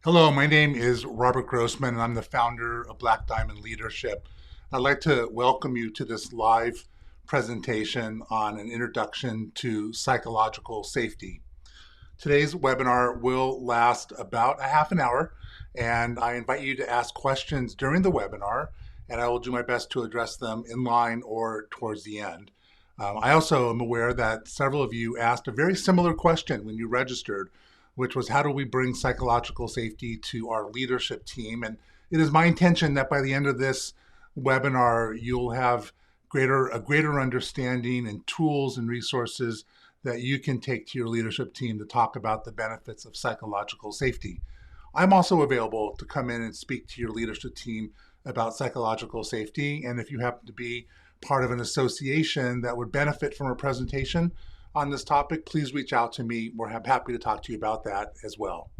Hello, my name is Robert Grossman, and I'm the founder of Black Diamond Leadership. I'd like to welcome you to this live presentation on an introduction to psychological safety. Today's webinar will last about a half an hour, and I invite you to ask questions during the webinar, and I will do my best to address them in line or towards the end. I also am aware that several of you asked a very similar question when you registered, which was how do we bring psychological safety to our leadership team? And it is my intention that by the end of this webinar, you'll have a greater understanding and tools and resources that you can take to your leadership team to talk about the benefits of psychological safety. I'm also available to come in and speak to your leadership team about psychological safety. And if you happen to be part of an association that would benefit from a presentation on this topic, please reach out to me. We're happy to talk to you about that as well.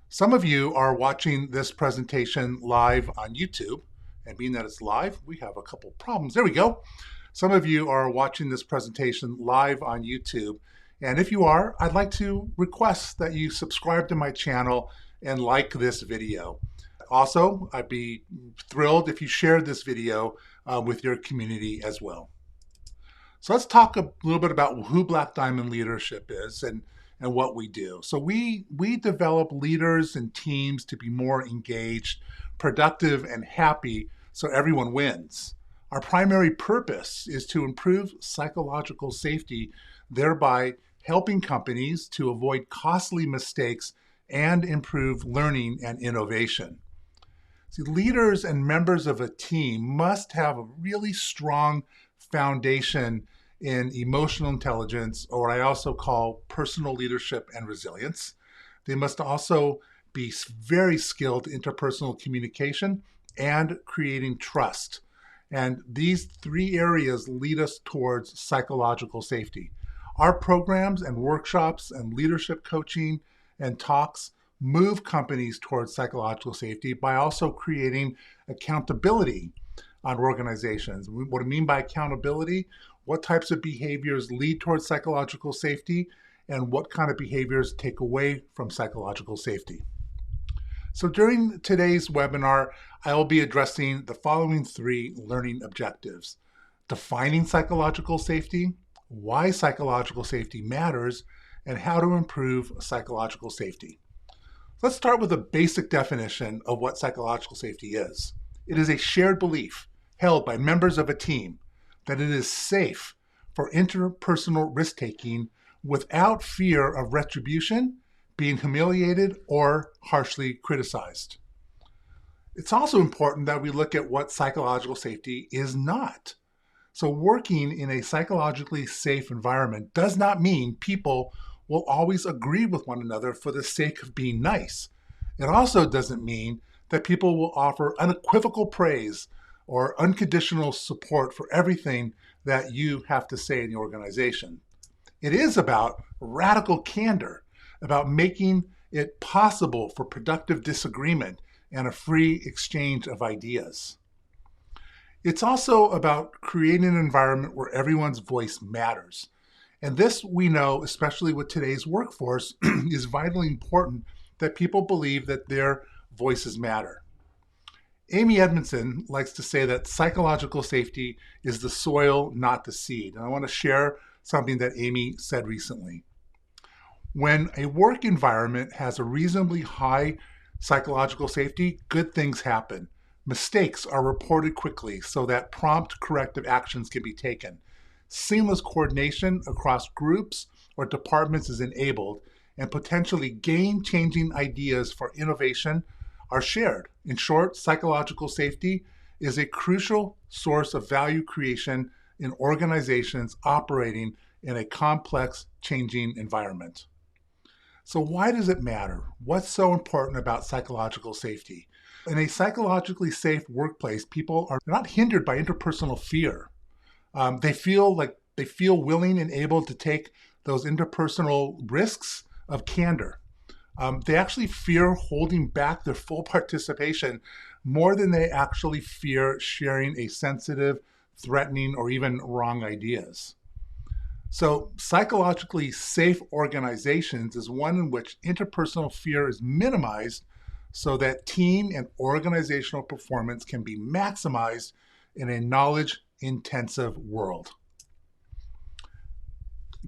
Some of you are watching this presentation live on YouTube, and being that it's live, we have a couple problems. There we go. Some of you are watching this presentation live on YouTube, and if you are, I'd like to request that you subscribe to my channel and like this video. Also, I'd be thrilled if you shared this video with your community as well. So let's talk a little bit about who Black Diamond Leadership is and what we do. So we develop leaders and teams to be more engaged, productive, and happy so everyone wins. Our primary purpose is to improve psychological safety, thereby helping companies to avoid costly mistakes and improve learning and innovation. See, leaders and members of a team must have a really strong foundation in emotional intelligence, or I also call personal leadership and resilience. They must also be very skilled in interpersonal communication and creating trust. And these three areas lead us towards psychological safety. Our programs and workshops and leadership coaching and talks move companies towards psychological safety by also creating accountability on organizations. What I mean by accountability, what types of behaviors lead towards psychological safety, and what kind of behaviors take away from psychological safety. So during today's webinar, I will be addressing the following three learning objectives: defining psychological safety, why psychological safety matters, and how to improve psychological safety. Let's start with a basic definition of what psychological safety is. It is a shared belief held by members of a team that it is safe for interpersonal risk-taking without fear of retribution, being humiliated, or harshly criticized. It's also important that we look at what psychological safety is not. So working in a psychologically safe environment does not mean people will always agree with one another for the sake of being nice. It also doesn't mean that people will offer unequivocal praise or unconditional support for everything that you have to say in the organization. It is about radical candor, about making it possible for productive disagreement and a free exchange of ideas. It's also about creating an environment where everyone's voice matters. And this, we know, especially with today's workforce, is vitally important that people believe that their voices matter. Amy Edmondson likes to say that psychological safety is the soil, not the seed. And I want to share something that Amy said recently. When a work environment has a reasonably high psychological safety, good things happen. Mistakes are reported quickly so that prompt corrective actions can be taken. Seamless coordination across groups or departments is enabled, and potentially game-changing ideas for innovation are shared. In short, psychological safety is a crucial source of value creation in organizations operating in a complex, changing environment. So why does it matter? What's so important about psychological safety? In a psychologically safe workplace, people are not hindered by interpersonal fear. They feel willing and able to take those interpersonal risks of candor. They actually fear holding back their full participation more than they actually fear sharing a sensitive, threatening, or even wrong ideas. So psychologically safe organizations is one in which interpersonal fear is minimized so that team and organizational performance can be maximized in a knowledge-intensive world.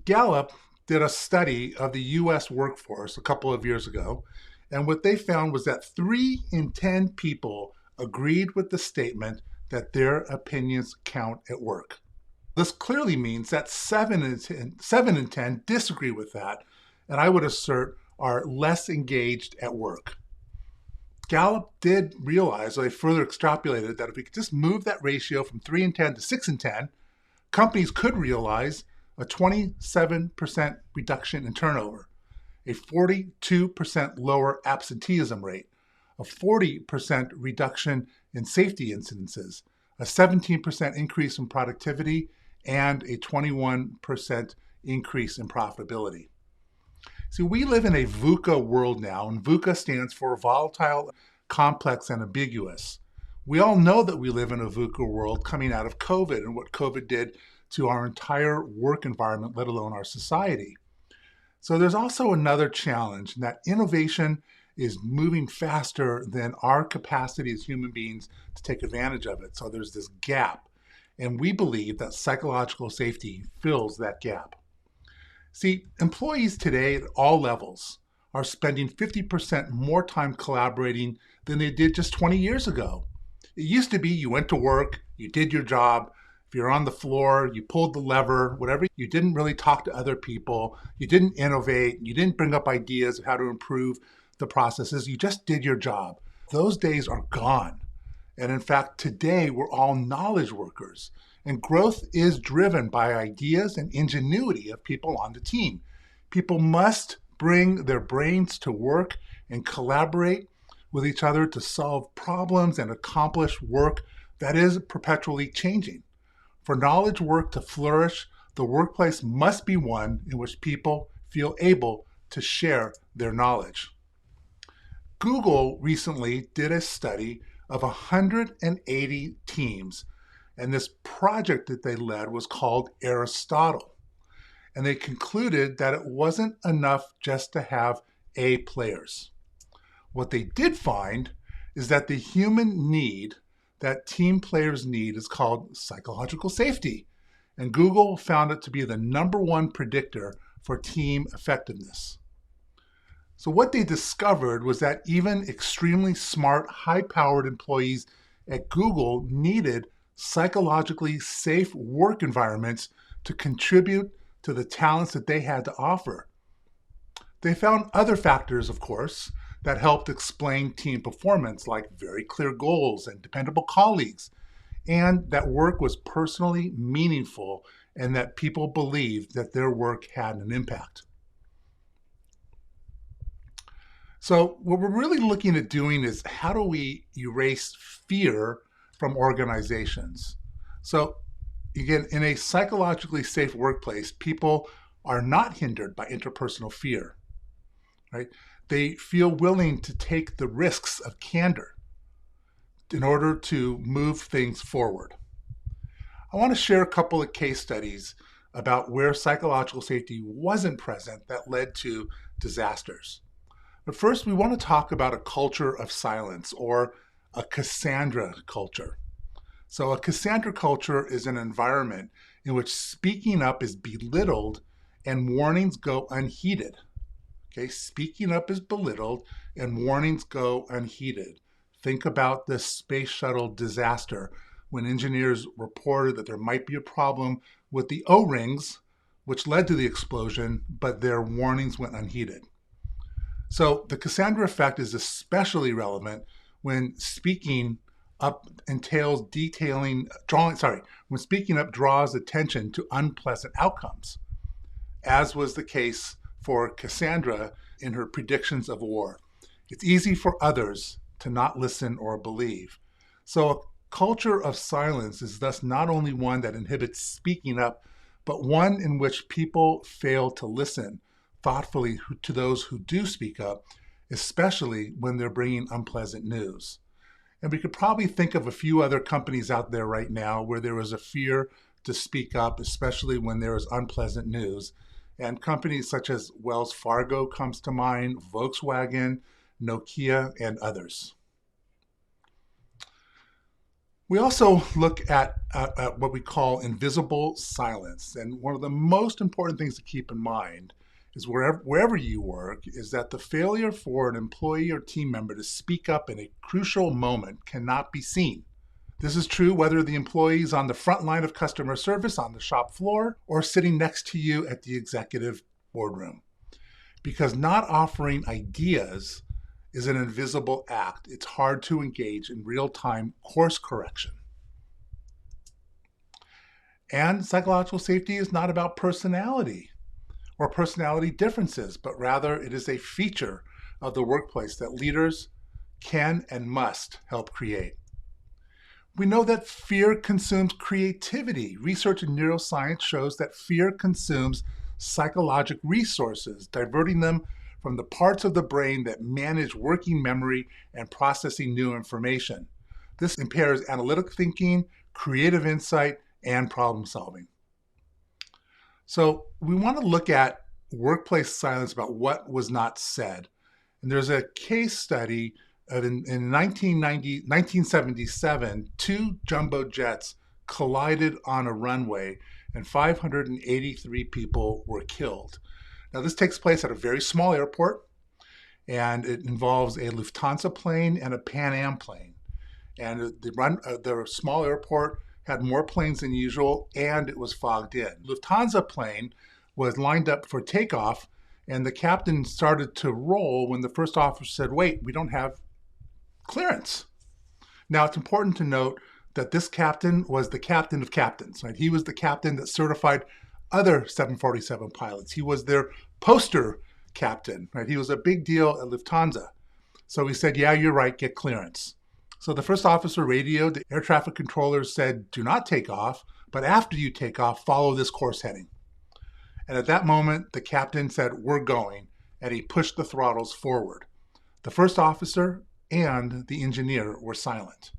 Gallup did a study of the US workforce a couple of years ago, and what they found was that 3 in 10 people agreed with the statement that their opinions count at work. This clearly means that 7 in 10 disagree with that, and I would assert are less engaged at work. Gallup did realize, or they further extrapolated, that if we could just move that ratio from 3 in 10 to 6 in 10, companies could realize a 27% reduction in turnover, a 42% lower absenteeism rate, a 40% reduction in safety incidences, a 17% increase in productivity, and a 21% increase in profitability. See, we live in a VUCA world now, and VUCA stands for volatile, complex, and ambiguous. We all know that we live in a VUCA world coming out of COVID and what COVID did to our entire work environment, let alone our society. So there's also another challenge, and that innovation is moving faster than our capacity as human beings to take advantage of it. So there's this gap, and we believe that psychological safety fills that gap. See, employees today at all levels are spending 50% more time collaborating than they did just 20 years ago. It used to be you went to work, you did your job. If you're on the floor, you pulled the lever, whatever, you didn't really talk to other people, you didn't innovate, you didn't bring up ideas of how to improve the processes, you just did your job. Those days are gone. And in fact, today we're all knowledge workers. And growth is driven by ideas and ingenuity of people on the team. People must bring their brains to work and collaborate with each other to solve problems and accomplish work that is perpetually changing. For knowledge work to flourish, the workplace must be one in which people feel able to share their knowledge. Google recently did a study of 180 teams, and this project that they led was called Aristotle. And they concluded that it wasn't enough just to have A players. What they did find is that the human need that team players need is called psychological safety. And Google found it to be the #1 predictor for team effectiveness. So what they discovered was that even extremely smart, high-powered employees at Google needed psychologically safe work environments to contribute to the talents that they had to offer. They found other factors, of course, that helped explain team performance, like very clear goals and dependable colleagues, and that work was personally meaningful and that people believed that their work had an impact. So what we're really looking at doing is how do we erase fear from organizations? So again, in a psychologically safe workplace, people are not hindered by interpersonal fear, right? They feel willing to take the risks of candor in order to move things forward. I want to share a couple of case studies about where psychological safety wasn't present that led to disasters. But first, we want to talk about a culture of silence, or a Cassandra culture. So a Cassandra culture is an environment in which speaking up is belittled and warnings go unheeded. Okay, speaking up is belittled and warnings go unheeded. Think about the space shuttle disaster when engineers reported that there might be a problem with the O-rings, which led to the explosion, but their warnings went unheeded. So the Cassandra effect is especially relevant when speaking up entails when speaking up draws attention to unpleasant outcomes, as was the case for Cassandra in her predictions of war. It's easy for others to not listen or believe. So a culture of silence is thus not only one that inhibits speaking up, but one in which people fail to listen thoughtfully to those who do speak up, especially when they're bringing unpleasant news. And we could probably think of a few other companies out there right now where there was a fear to speak up, especially when there is unpleasant news. And companies such as Wells Fargo comes to mind, Volkswagen, Nokia, and others. We also look at what we call invisible silence. And one of the most important things to keep in mind is wherever you work is that the failure for an employee or team member to speak up in a crucial moment cannot be seen. This is true whether the employee is on the front line of customer service on the shop floor or sitting next to you at the executive boardroom. Because not offering ideas is an invisible act, it's hard to engage in real-time course correction. And psychological safety is not about personality or personality differences, but rather it is a feature of the workplace that leaders can and must help create. We know that fear consumes creativity. Research in neuroscience shows that fear consumes psychological resources, diverting them from the parts of the brain that manage working memory and processing new information. This impairs analytic thinking, creative insight, and problem solving. So we want to look at workplace silence about what was not said. And there's a case study in 1977, two jumbo jets collided on a runway and 583 people were killed. Now, this takes place at a very small airport, and it involves a Lufthansa plane and a Pan Am plane. And the small airport had more planes than usual, and it was fogged in. Lufthansa plane was lined up for takeoff, and the captain started to roll when the first officer said, "Wait, we don't have clearance." Now, it's important to note that this captain was the captain of captains, right? He was the captain that certified other 747 pilots. He was their poster captain, right? He was a big deal at Lufthansa. So he said, "Yeah, you're right, get clearance." So the first officer radioed, the air traffic controller said, "Do not take off, but after you take off, follow this course heading." And at that moment, the captain said, "We're going," and he pushed the throttles forward. The first officer and the engineer were silent.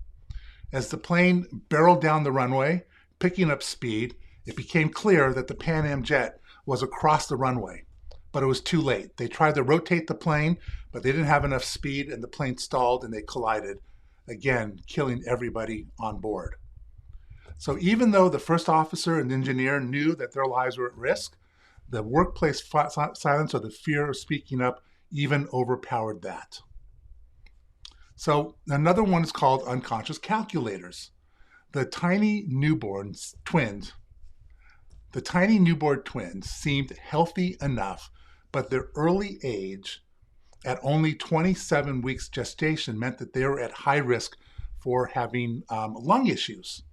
As the plane barreled down the runway, picking up speed, it became clear that the Pan Am jet was across the runway, but it was too late. They tried to rotate the plane, but they didn't have enough speed, and the plane stalled and they collided, again, killing everybody on board. So even though the first officer and engineer knew that their lives were at risk, the workplace silence or the fear of speaking up even overpowered that. So another one is called unconscious calculators. The tiny newborn twins seemed healthy enough, but their early age at only 27 weeks gestation meant that they were at high risk for having lung issues.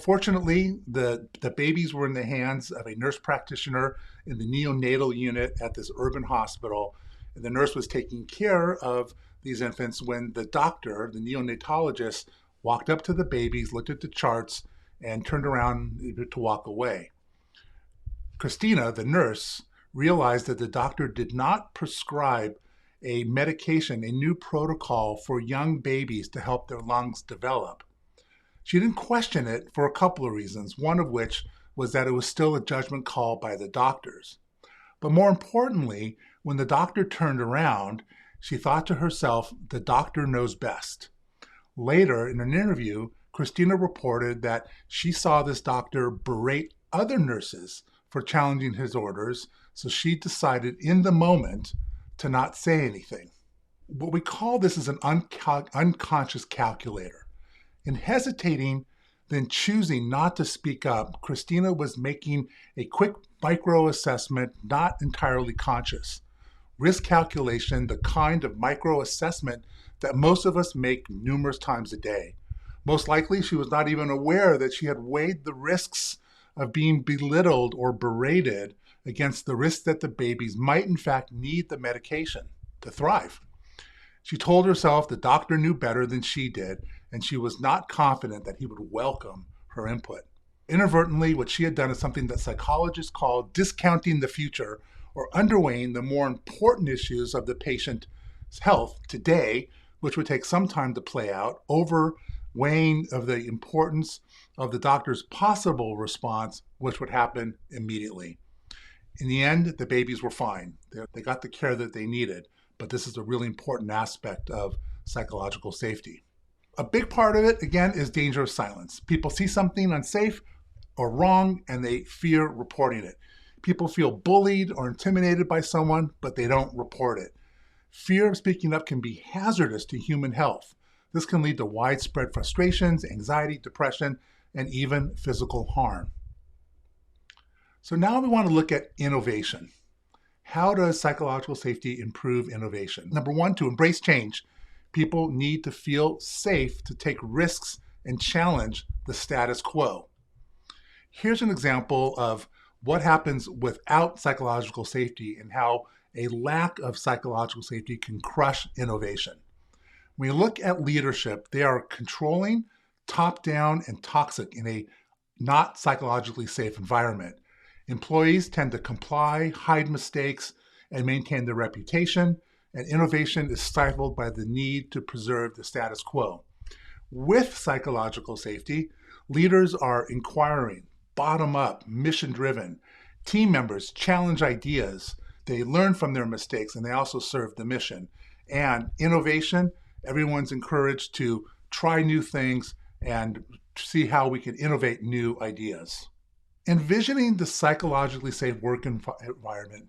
Fortunately, the babies were in the hands of a nurse practitioner in the neonatal unit at this urban hospital. And the nurse was taking care of these infants when the doctor, the neonatologist, walked up to the babies, looked at the charts, and turned around to walk away. Christina, the nurse, realized that the doctor did not prescribe a medication, a new protocol for young babies to help their lungs develop. She didn't question it for a couple of reasons, one of which was that it was still a judgment call by the doctors. But more importantly, when the doctor turned around, she thought to herself, the doctor knows best. Later, in an interview, Christina reported that she saw this doctor berate other nurses for challenging his orders, so she decided in the moment to not say anything. What we call this is an unconscious calculator. In hesitating, then choosing not to speak up, Christina was making a quick micro-assessment, not entirely conscious. Risk calculation, the kind of micro-assessment that most of us make numerous times a day. Most likely, she was not even aware that she had weighed the risks of being belittled or berated against the risk that the babies might in fact need the medication to thrive. She told herself the doctor knew better than she did, and she was not confident that he would welcome her input. Inadvertently, what she had done is something that psychologists call discounting the future, or underweighing the more important issues of the patient's health today, which would take some time to play out, overweighing of the importance of the doctor's possible response, which would happen immediately. In the end, the babies were fine. They got the care that they needed, but this is a really important aspect of psychological safety. A big part of it, again, is danger of silence. People see something unsafe or wrong and they fear reporting it. People feel bullied or intimidated by someone, but they don't report it. Fear of speaking up can be hazardous to human health. This can lead to widespread frustrations, anxiety, depression, and even physical harm. So now we want to look at innovation. How does psychological safety improve innovation? Number one, to embrace change. People need to feel safe to take risks and challenge the status quo. Here's an example of what happens without psychological safety and how a lack of psychological safety can crush innovation. When you look at leadership, they are controlling, top-down, and toxic in a not psychologically safe environment. Employees tend to comply, hide mistakes, and maintain their reputation, and innovation is stifled by the need to preserve the status quo. With psychological safety, leaders are inquiring, bottom-up, mission-driven. Team members challenge ideas. They learn from their mistakes, and they also serve the mission. And innovation, everyone's encouraged to try new things and see how we can innovate new ideas. Envisioning the psychologically safe work environment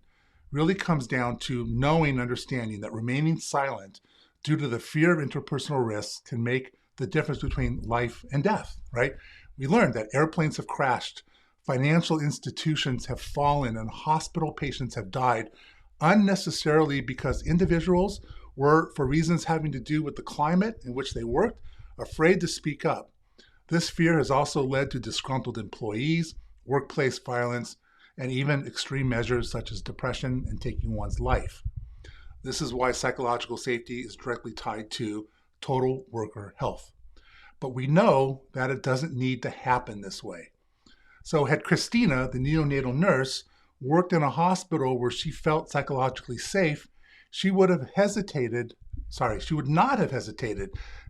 really comes down to knowing and understanding that remaining silent due to the fear of interpersonal risks can make the difference between life and death, right? We learned that airplanes have crashed, financial institutions have fallen, and hospital patients have died unnecessarily because individuals were, for reasons having to do with the climate in which they worked, afraid to speak up. This fear has also led to disgruntled employees, workplace violence, and even extreme measures such as depression and taking one's life. This is why psychological safety is directly tied to total worker health. But we know that it doesn't need to happen this way. So had Christina, the neonatal nurse, worked in a hospital where she felt psychologically safe, she would not have hesitated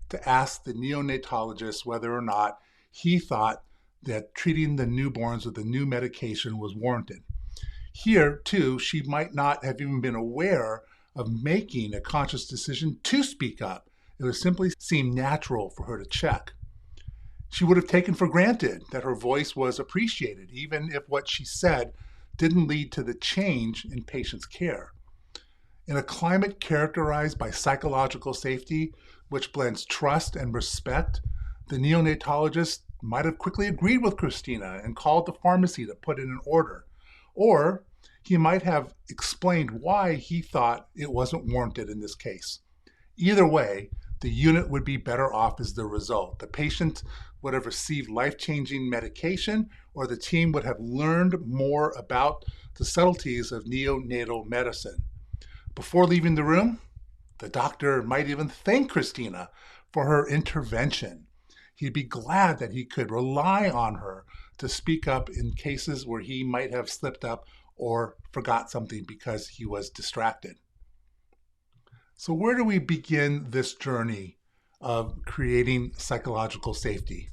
to ask the neonatologist whether or not he thought that treating the newborns with a new medication was warranted. Here, too, she might not have even been aware of making a conscious decision to speak up. It would simply seem natural for her to check. She would have taken for granted that her voice was appreciated, even if what she said didn't lead to the change in patients' care. In a climate characterized by psychological safety, which blends trust and respect, the neonatologist might have quickly agreed with Christina and called the pharmacy to put in an order. Or he might have explained why he thought it wasn't warranted in this case. Either way, the unit would be better off as the result. The patient would have received life-changing medication, or the team would have learned more about the subtleties of neonatal medicine. Before leaving the room, the doctor might even thank Christina for her intervention. He'd be glad that he could rely on her to speak up in cases where he might have slipped up or forgot something because he was distracted. So where do we begin this journey of creating psychological safety?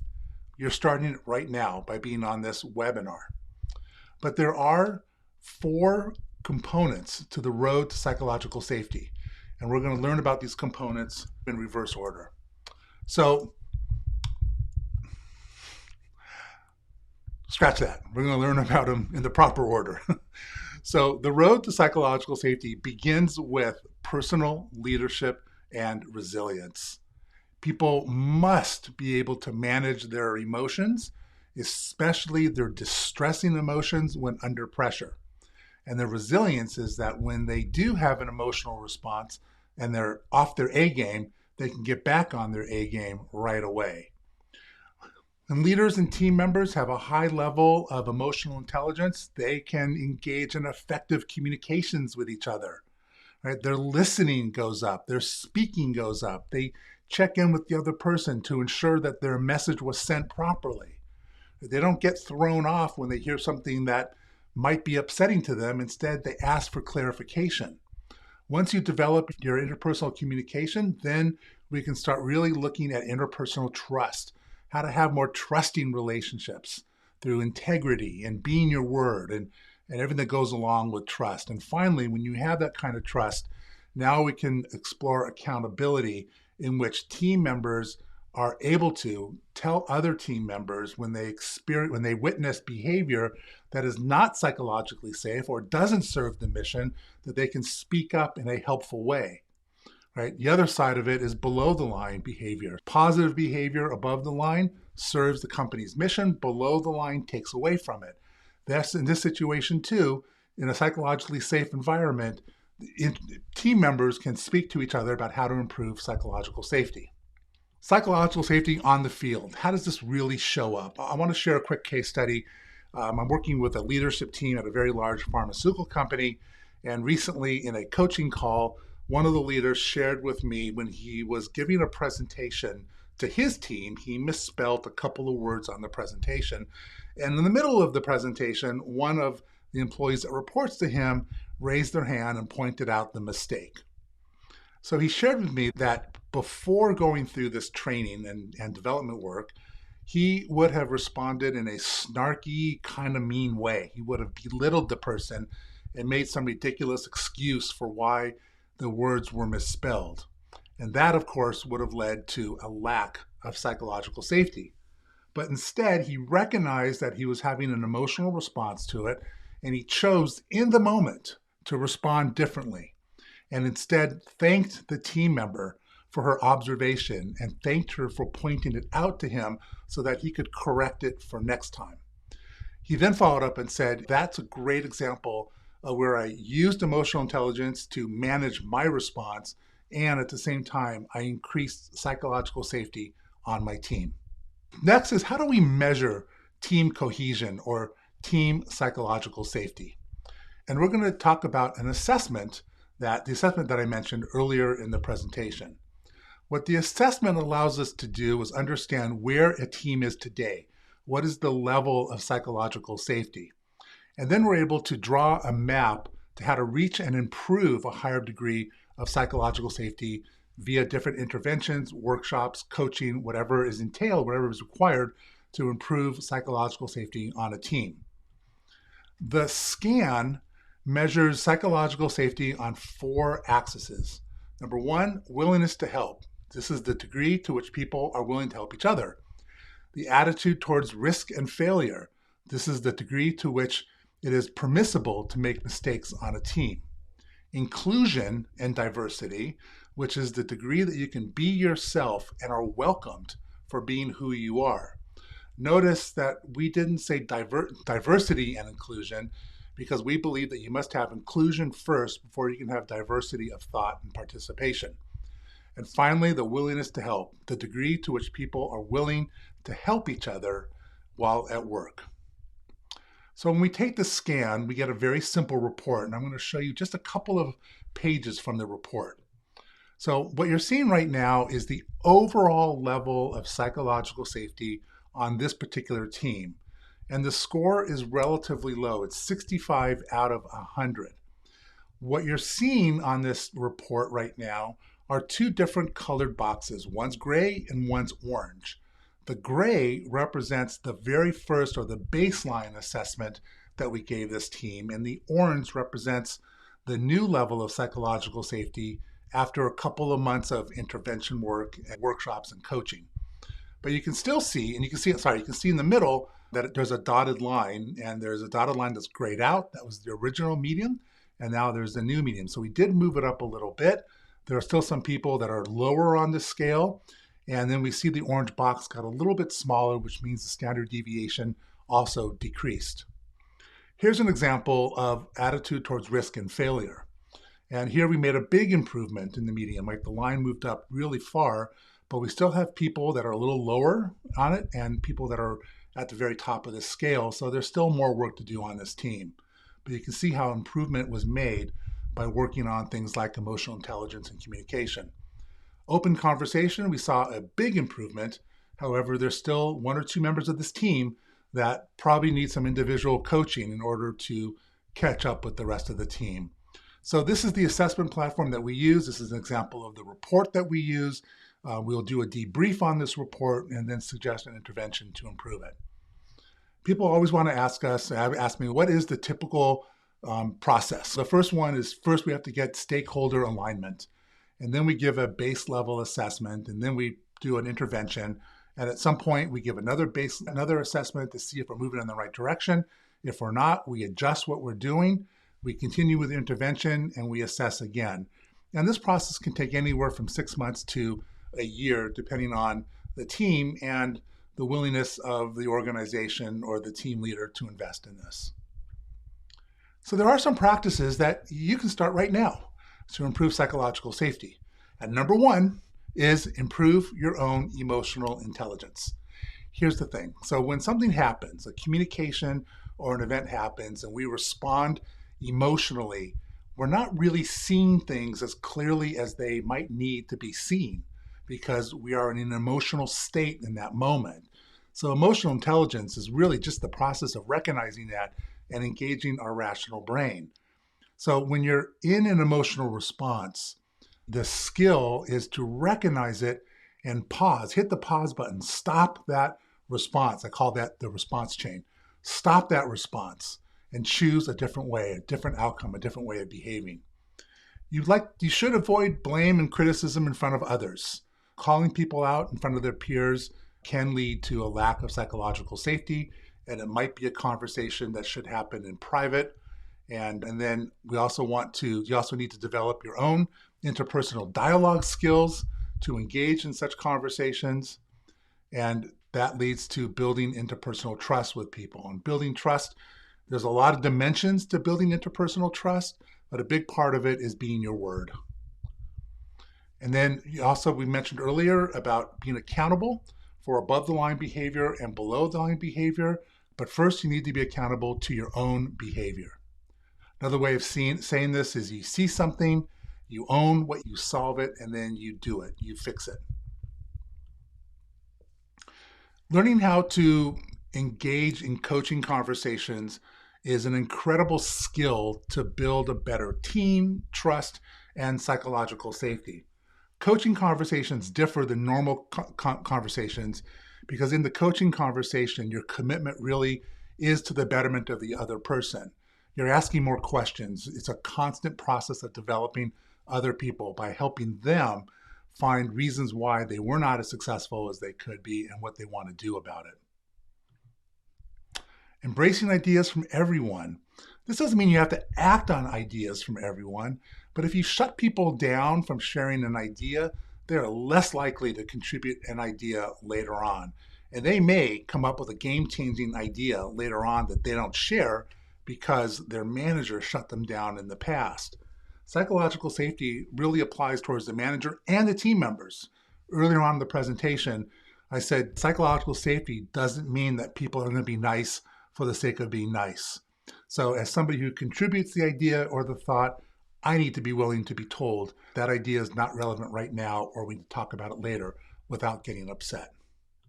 You're starting it right now by being on this webinar. But there are 4 components to the road to psychological safety. And we're going to learn about these components in reverse order. So scratch that. We're going to learn about them in the proper order. So the road to psychological safety begins with personal leadership and resilience. People must be able to manage their emotions, especially their distressing emotions when under pressure. And their resilience is that when they do have an emotional response and they're off their A game, they can get back on their A game right away. When leaders and team members have a high level of emotional intelligence, they can engage in effective communications with each other. Right? Their listening goes up, their speaking goes up. They check in with the other person to ensure that their message was sent properly. They don't get thrown off when they hear something that might be upsetting to them. Instead, they ask for clarification. Once you develop your interpersonal communication, then we can start really looking at interpersonal trust, how to have more trusting relationships through integrity and being your word and everything that goes along with trust. And finally, when you have that kind of trust, Now we can explore accountability, in which team members are able to tell other team members when they witness behavior that is not psychologically safe or doesn't serve the mission, that they can speak up in a helpful way. Right? The other side of it is below the line behavior. Positive behavior above the line serves the company's mission. Below the line takes away from it. That's in this situation too. In a psychologically safe environment, team members can speak to each other about how to improve psychological safety. Psychological safety on the field. How does this really show up? I want to share a quick case study. I'm working with a leadership team at a very large pharmaceutical company, and recently in a coaching call, one of the leaders shared with me when he was giving a presentation to his team, he misspelled a couple of words on the presentation. And in the middle of the presentation, one of the employees that reports to him raised their hand and pointed out the mistake. So he shared with me that before going through this training and development work, he would have responded in a snarky, kind of mean way. He would have belittled the person and made some ridiculous excuse for why the words were misspelled. And that, of course, would have led to a lack of psychological safety. But instead, he recognized that he was having an emotional response to it, and he chose in the moment to respond differently, and instead thanked the team member for her observation and thanked her for pointing it out to him so that he could correct it for next time. He then followed up and said, that's a great example where I used emotional intelligence to manage my response, and at the same time, I increased psychological safety on my team. Next is, how do we measure team cohesion or team psychological safety? And we're going to talk about the assessment that I mentioned earlier in the presentation. What the assessment allows us to do is understand where a team is today. What is the level of psychological safety? And then we're able to draw a map to how to reach and improve a higher degree of psychological safety via different interventions, workshops, coaching, whatever is entailed, whatever is required to improve psychological safety on a team. The SCAN measures psychological safety on 4 axes. Number 1, willingness to help. This is the degree to which people are willing to help each other. The attitude towards risk and failure. This is the degree to which it is permissible to make mistakes on a team. Inclusion and diversity, which is the degree that you can be yourself and are welcomed for being who you are. Notice that we didn't say diversity and inclusion because we believe that you must have inclusion first before you can have diversity of thought and participation. And finally, the willingness to help, the degree to which people are willing to help each other while at work. So when we take the scan, we get a very simple report, and I'm going to show you just a couple of pages from the report. So what you're seeing right now is the overall level of psychological safety on this particular team. And the score is relatively low. It's 65 out of 100. What you're seeing on this report right now are 2 different colored boxes. One's gray and one's orange. The gray represents the very first or the baseline assessment that we gave this team, and the orange represents the new level of psychological safety after a couple of months of intervention work and workshops and coaching. But you can still see, and you can see in the middle that there's a dotted line, and there's a dotted line that's grayed out. That was the original medium, and now there's the new medium. So we did move it up a little bit. There are still some people that are lower on the scale. And then we see the orange box got a little bit smaller, which means the standard deviation also decreased. Here's an example of attitude towards risk and failure. And here we made a big improvement in the median, like the line moved up really far, but we still have people that are a little lower on it and people that are at the very top of the scale. So there's still more work to do on this team. But you can see how improvement was made by working on things like emotional intelligence and communication. Open conversation, we saw a big improvement. However, there's still 1 or 2 members of this team that probably need some individual coaching in order to catch up with the rest of the team. So this is the assessment platform that we use. This is an example of the report that we use. We'll do a debrief on this report and then suggest an intervention to improve it. People always want to ask me, what is the typical process. The first one is first we have to get stakeholder alignment, and then we give a base level assessment, and then we do an intervention. And at some point, we give another assessment to see if we're moving in the right direction. If we're not, we adjust what we're doing. We continue with the intervention, and we assess again. And this process can take anywhere from 6 months to a year, depending on the team and the willingness of the organization or the team leader to invest in this. So there are some practices that you can start right now to improve psychological safety. And number one is improve your own emotional intelligence. Here's the thing. So when something happens, a communication or an event happens, and we respond emotionally, we're not really seeing things as clearly as they might need to be seen because we are in an emotional state in that moment. So emotional intelligence is really just the process of recognizing that and engaging our rational brain. So when you're in an emotional response, the skill is to recognize it and pause, hit the pause button, stop that response. I call that the response chain. Stop that response and choose a different way, a different outcome, a different way of behaving. You should avoid blame and criticism in front of others. Calling people out in front of their peers can lead to a lack of psychological safety, and it might be a conversation that should happen in private. And then you also need to develop your own interpersonal dialogue skills to engage in such conversations. And that leads to building interpersonal trust with people. And building trust, there's a lot of dimensions to building interpersonal trust, but a big part of it is being your word. And then we mentioned earlier about being accountable for above the line behavior and below the line behavior. But first, you need to be accountable to your own behavior. Another way of saying this is you see something, you own what you solve it, and then you do it, you fix it. Learning how to engage in coaching conversations is an incredible skill to build a better team, trust, and psychological safety. Coaching conversations differ than normal conversations because in the coaching conversation, your commitment really is to the betterment of the other person. You're asking more questions. It's a constant process of developing other people by helping them find reasons why they were not as successful as they could be and what they want to do about it. Embracing ideas from everyone. This doesn't mean you have to act on ideas from everyone, but if you shut people down from sharing an idea, they're less likely to contribute an idea later on. And they may come up with a game-changing idea later on that they don't share because their manager shut them down in the past. Psychological safety really applies towards the manager and the team members. Earlier on in the presentation, I said psychological safety doesn't mean that people are going to be nice for the sake of being nice. So as somebody who contributes the idea or the thought, I need to be willing to be told that idea is not relevant right now, or we can talk about it later without getting upset.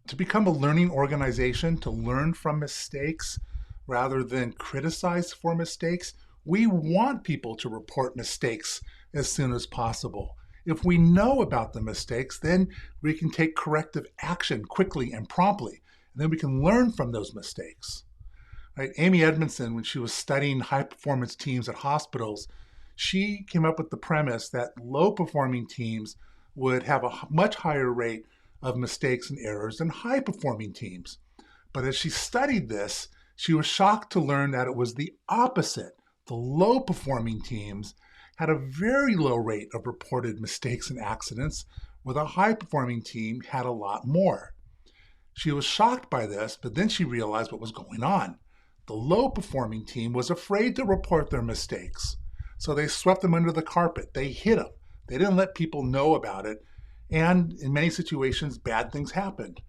To become a learning organization, to learn from mistakes rather than criticize for mistakes, we want people to report mistakes as soon as possible. If we know about the mistakes, then we can take corrective action quickly and promptly, and then we can learn from those mistakes. Right? Amy Edmondson, when she was studying high-performance teams at hospitals, she came up with the premise that low-performing teams would have a much higher rate of mistakes and errors than high-performing teams. But as she studied this, she was shocked to learn that it was the opposite. The low-performing teams had a very low rate of reported mistakes and accidents, where the high-performing team had a lot more. She was shocked by this, but then she realized what was going on. The low-performing team was afraid to report their mistakes, so they swept them under the carpet. They hid them. They didn't let people know about it, and in many situations, bad things happened.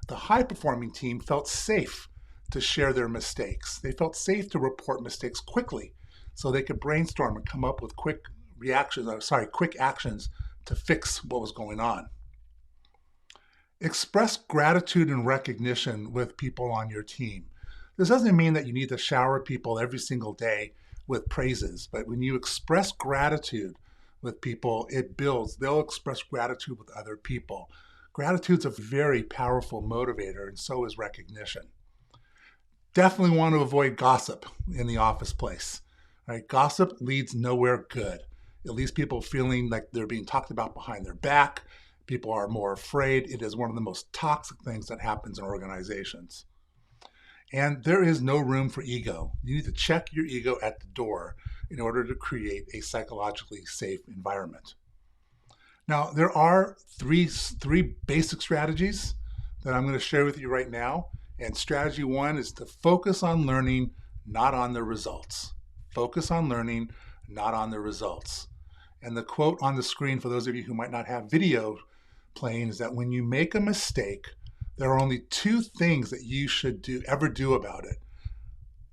The high-performing team felt safe to share their mistakes. They felt safe to report mistakes quickly, so they could brainstorm and come up with quick actions to fix what was going on. Express gratitude and recognition with people on your team. This doesn't mean that you need to shower people every single day with praises, but when you express gratitude with people, it builds. They'll express gratitude with other people. Gratitude's a very powerful motivator, and so is recognition. Definitely want to avoid gossip in the office place. Right? Gossip leads nowhere good. It leaves people feeling like they're being talked about behind their back. People are more afraid. It is one of the most toxic things that happens in organizations. And there is no room for ego. You need to check your ego at the door in order to create a psychologically safe environment. Now, there are three basic strategies that I'm going to share with you right now. And strategy one is to focus on learning, not on the results. Focus on learning, not on the results. And the quote on the screen, for those of you who might not have video playing, is that when you make a mistake, there are only two things that you should ever do about it.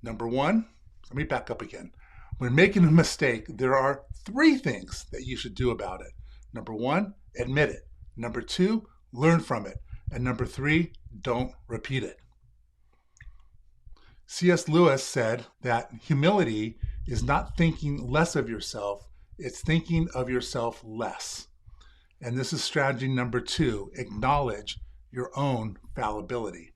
Number one, let me back up again. When making a mistake, there are three things that you should do about it. Number one, admit it. Number two, learn from it. And number three, don't repeat it. C.S. Lewis said that humility is not thinking less of yourself, it's thinking of yourself less. And this is strategy number two, acknowledge your own fallibility.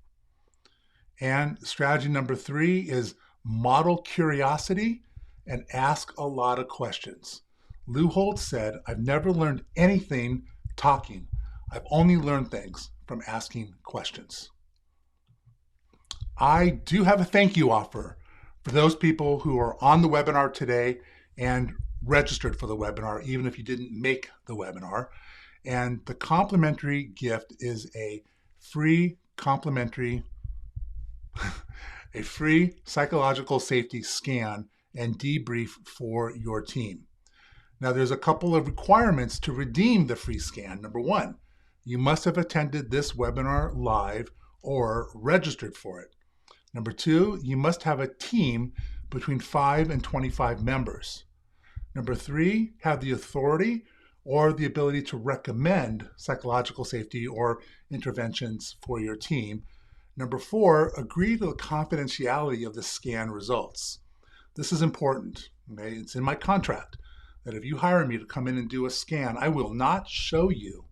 And strategy number three is model curiosity and ask a lot of questions. Lou Holtz said, I've never learned anything talking. I've only learned things from asking questions. I do have a thank you offer for those people who are on the webinar today and registered for the webinar, even if you didn't make the webinar. And the complimentary gift is a free psychological safety scan and debrief for your team. Now, there's a couple of requirements to redeem the free scan. Number one, you must have attended this webinar live or registered for it. Number two, you must have a team between 5 and 25 members. Number three, have the authority or the ability to recommend psychological safety or interventions for your team. Number four, agree to the confidentiality of the scan results. This is important. Okay? It's in my contract that if you hire me to come in and do a scan, I will not show you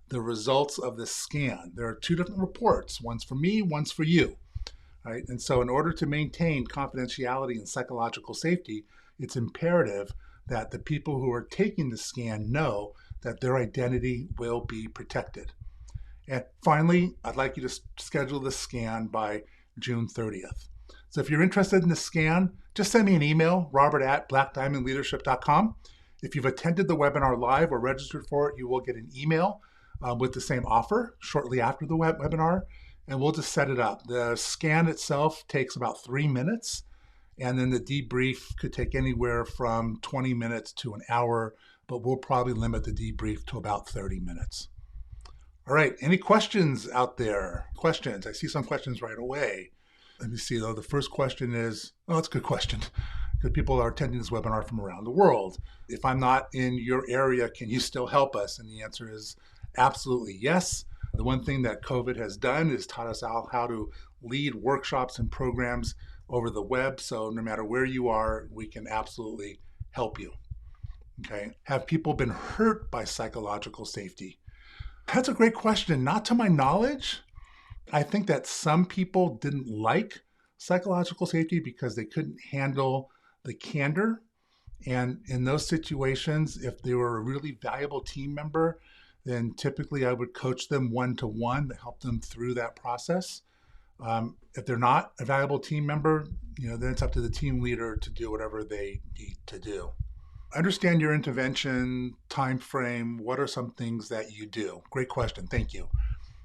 the results of the scan. There are two different reports. One's for me, one's for you. Right? And so in order to maintain confidentiality and psychological safety, it's imperative that the people who are taking the scan know that their identity will be protected. And finally, I'd like you to schedule the scan by June 30th. So if you're interested in the scan, just send me an email, robert@blackdiamondleadership.com. If you've attended the webinar live or registered for it, you will get an email with the same offer shortly after the webinar, and we'll just set it up. The scan itself takes about 3 minutes, and then the debrief could take anywhere from 20 minutes to an hour, but we'll probably limit the debrief to about 30 minutes. All right, any questions out there? Questions? I see some questions right away. Let me see, though. The first question is, oh, that's a good question, because people are attending this webinar from around the world. If I'm not in your area, can you still help us? And the answer is absolutely yes. The one thing that COVID has done is taught us how to lead workshops and programs over the web. So no matter where you are, we can absolutely help you. Okay. Have people been hurt by psychological safety? That's a great question. Not to my knowledge. I think that some people didn't like psychological safety because they couldn't handle the candor. And in those situations, if they were a really valuable team member, then typically I would coach them one-to-one to help them through that process. If they're not a valuable team member, then it's up to the team leader to do whatever they need to do. Understand your intervention time frame. What are some things that you do? Great question. Thank you.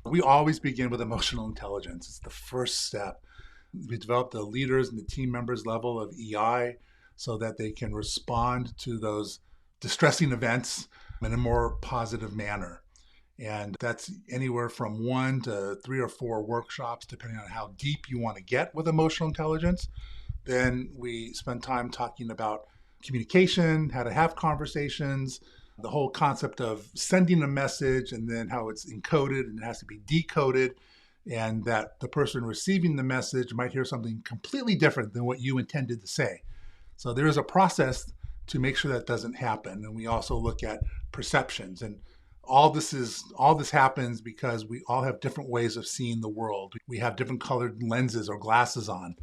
We always begin with emotional intelligence. It's the first step. We develop the leaders and the team members level of EI so that they can respond to those distressing events in a more positive manner. And that's anywhere from 1 to 3 or 4 workshops, depending on how deep you want to get with emotional intelligence. Then we spend time talking about communication, how to have conversations, the whole concept of sending a message and then how it's encoded and it has to be decoded, and that the person receiving the message might hear something completely different than what you intended to say. So there is a process to make sure that doesn't happen. And we also look at perceptions, and all this happens because we all have different ways of seeing the world. We have different colored lenses or glasses on,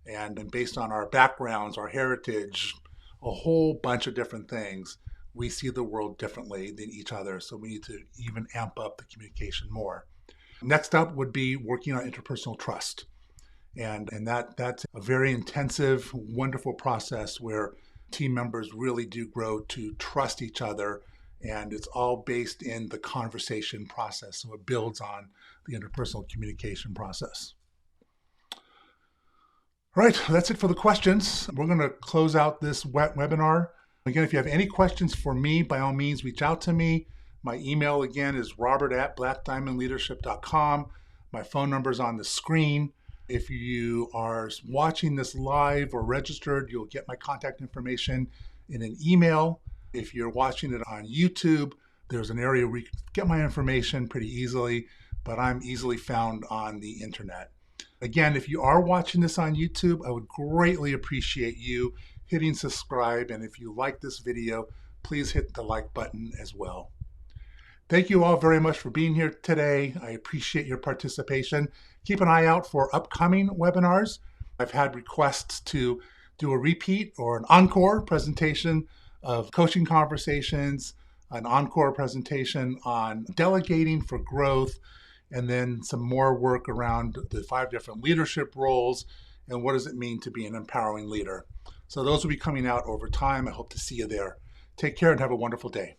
and based on our backgrounds, our heritage, a whole bunch of different things, we see the world differently than each other. So we need to even amp up the communication more. Next up would be working on interpersonal trust. And that's a very intensive, wonderful process where team members really do grow to trust each other. And it's all based in the conversation process. So it builds on the interpersonal communication process. All right, that's it for the questions. We're going to close out this webinar. Again, if you have any questions for me, by all means, reach out to me. My email again is robert@blackdiamondleadership.com. My phone number is on the screen. If you are watching this live or registered, you'll get my contact information in an email. If you're watching it on YouTube, there's an area where you can get my information pretty easily, but I'm easily found on the internet. Again, if you are watching this on YouTube, I would greatly appreciate you hitting subscribe. And if you like this video, please hit the like button as well. Thank you all very much for being here today. I appreciate your participation. Keep an eye out for upcoming webinars. I've had requests to do a repeat or an encore presentation of coaching conversations, an encore presentation on delegating for growth, and then some more work around the 5 different leadership roles and what does it mean to be an empowering leader. So those will be coming out over time. I hope to see you there. Take care and have a wonderful day.